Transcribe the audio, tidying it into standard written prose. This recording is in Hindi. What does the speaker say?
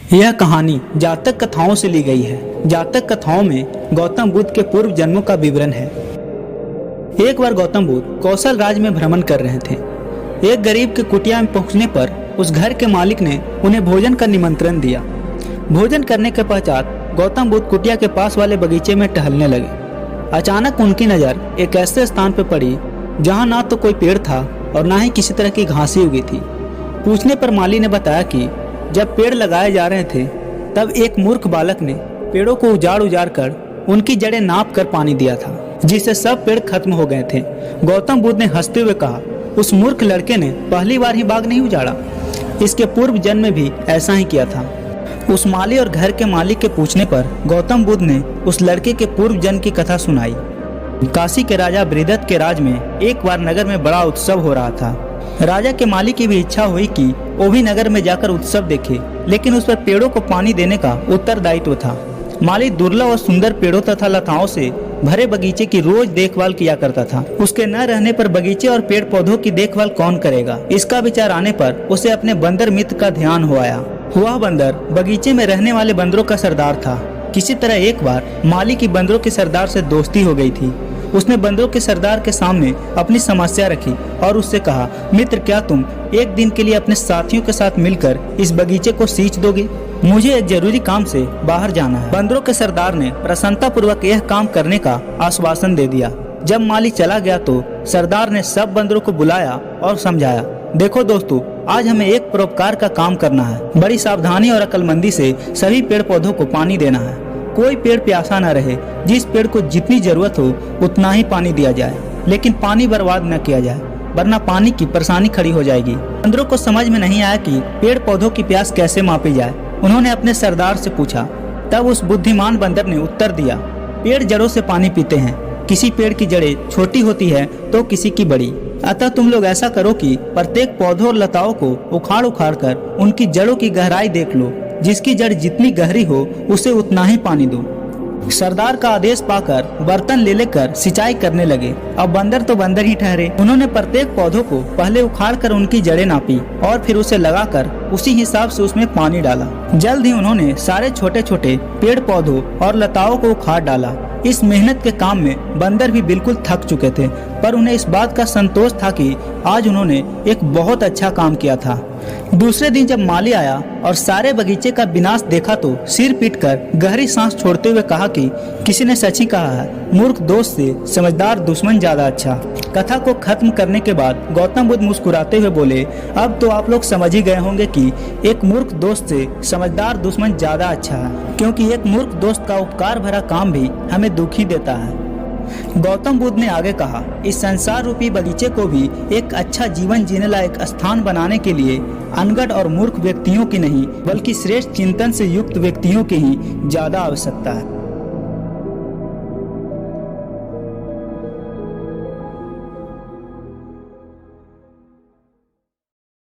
यह कहानी जातक कथाओं से ली गई है। जातक कथाओं में गौतम बुद्ध के पूर्व जन्मों का विवरण है। एक बार गौतम बुद्ध कौशल राज्य में भ्रमण कर रहे थे। एक गरीब के कुटिया में पहुंचने पर उस घर के मालिक ने उन्हें भोजन का निमंत्रण दिया। भोजन करने के पश्चात गौतम बुद्ध कुटिया के पास वाले बगीचे में टहलने लगे। अचानक उनकी नज़र एक ऐसे स्थान पर पड़ी जहाँ ना तो कोई पेड़ था और ना ही किसी तरह की घासें उगी थी। पूछने पर माली ने बताया कि जब पेड़ लगाए जा रहे थे तब एक मूर्ख बालक ने पेड़ों को उजाड़ कर उनकी जड़ें नाप कर पानी दिया था, जिससे सब पेड़ खत्म हो गए थे। गौतम बुद्ध ने हंसते हुए कहा, उस मूर्ख लड़के ने पहली बार ही बाग नहीं उजाड़ा, इसके पूर्व जन्म में भी ऐसा ही किया था। उस माली और घर के मालिक के पूछने पर गौतम बुद्ध ने उस लड़के के पूर्व जन्म की कथा सुनाई। काशी के राजा बृहदत्त के राज में एक बार नगर में बड़ा उत्सव हो रहा था। राजा के माली की भी इच्छा हुई कि वो भी नगर में जाकर उत्सव देखे, लेकिन उस पर पेड़ों को पानी देने का उत्तरदायित्व था। माली दुर्लभ और सुंदर पेड़ों तथा लताओं से भरे बगीचे की रोज देखभाल किया करता था। उसके न रहने पर बगीचे और पेड़ पौधों की देखभाल कौन करेगा, इसका विचार आने पर उसे अपने बंदर मित्र का ध्यान हो आया। वह बंदर बगीचे में रहने वाले बंदरों का सरदार था। किसी तरह एक बार माली की बंदरों के सरदार से दोस्ती हो गई थी। उसने बंदरों के सरदार के सामने अपनी समस्या रखी और उससे कहा, मित्र, क्या तुम एक दिन के लिए अपने साथियों के साथ मिलकर इस बगीचे को सींच दोगे? मुझे एक जरूरी काम से बाहर जाना है। बंदरों के सरदार ने प्रसन्नता पूर्वक यह काम करने का आश्वासन दे दिया। जब माली चला गया तो सरदार ने सब बंदरों को बुलाया और समझाया, देखो दोस्तों, आज हमें एक परोपकार का काम करना है। बड़ी सावधानी और अक्लमंदी से सभी पेड़ पौधों को पानी देना है। कोई पेड़ प्यासा न रहे। जिस पेड़ को जितनी जरूरत हो उतना ही पानी दिया जाए, लेकिन पानी बर्बाद न किया जाए, वरना पानी की परेशानी खड़ी हो जाएगी। बंदरों को समझ में नहीं आया कि पेड़ पौधों की प्यास कैसे मापी जाए। उन्होंने अपने सरदार से पूछा। तब उस बुद्धिमान बंदर ने उत्तर दिया, पेड़ जड़ों से पानी पीते हैं। किसी पेड़ की जड़ें छोटी होती है तो किसी की बड़ी। अतः तुम लोग ऐसा करो कि प्रत्येक पौधों और लताओं को उखाड़ कर उनकी जड़ों की गहराई देख लो। जिसकी जड़ जितनी गहरी हो उसे उतना ही पानी दो। सरदार का आदेश पाकर बर्तन ले लेकर सिंचाई करने लगे। अब बंदर तो बंदर ही ठहरे। उन्होंने प्रत्येक पौधों को पहले उखाड़ कर उनकी जड़ें नापी और फिर उसे लगाकर उसी हिसाब से उसमें पानी डाला। जल्द ही उन्होंने सारे छोटे छोटे पेड़ पौधों और लताओं को उखाड़ डाला। इस मेहनत के काम में बंदर भी बिल्कुल थक चुके थे, पर उन्हें इस बात का संतोष था कि आज उन्होंने एक बहुत अच्छा काम किया था। दूसरे दिन जब माली आया और सारे बगीचे का विनाश देखा तो सिर पीटकर गहरी सांस छोड़ते हुए कहा कि किसी ने सच ही कहा है, मूर्ख दोस्त से समझदार दुश्मन ज्यादा अच्छा। कथा को खत्म करने के बाद गौतम बुद्ध मुस्कुराते हुए बोले, अब तो आप लोग समझ ही गए होंगे कि एक मूर्ख दोस्त से समझदार दुश्मन ज्यादा अच्छा है, क्योंकि एक मूर्ख दोस्त का उपकार भरा काम भी हमें दुखी देता है। गौतम बुद्ध ने आगे कहा, इस संसार रूपी बगीचे को भी एक अच्छा जीवन जीने लायक स्थान बनाने के लिए अनगढ़ और मूर्ख व्यक्तियों की नहीं, बल्कि श्रेष्ठ चिंतन से युक्त व्यक्तियों की ही ज्यादा आवश्यकता है।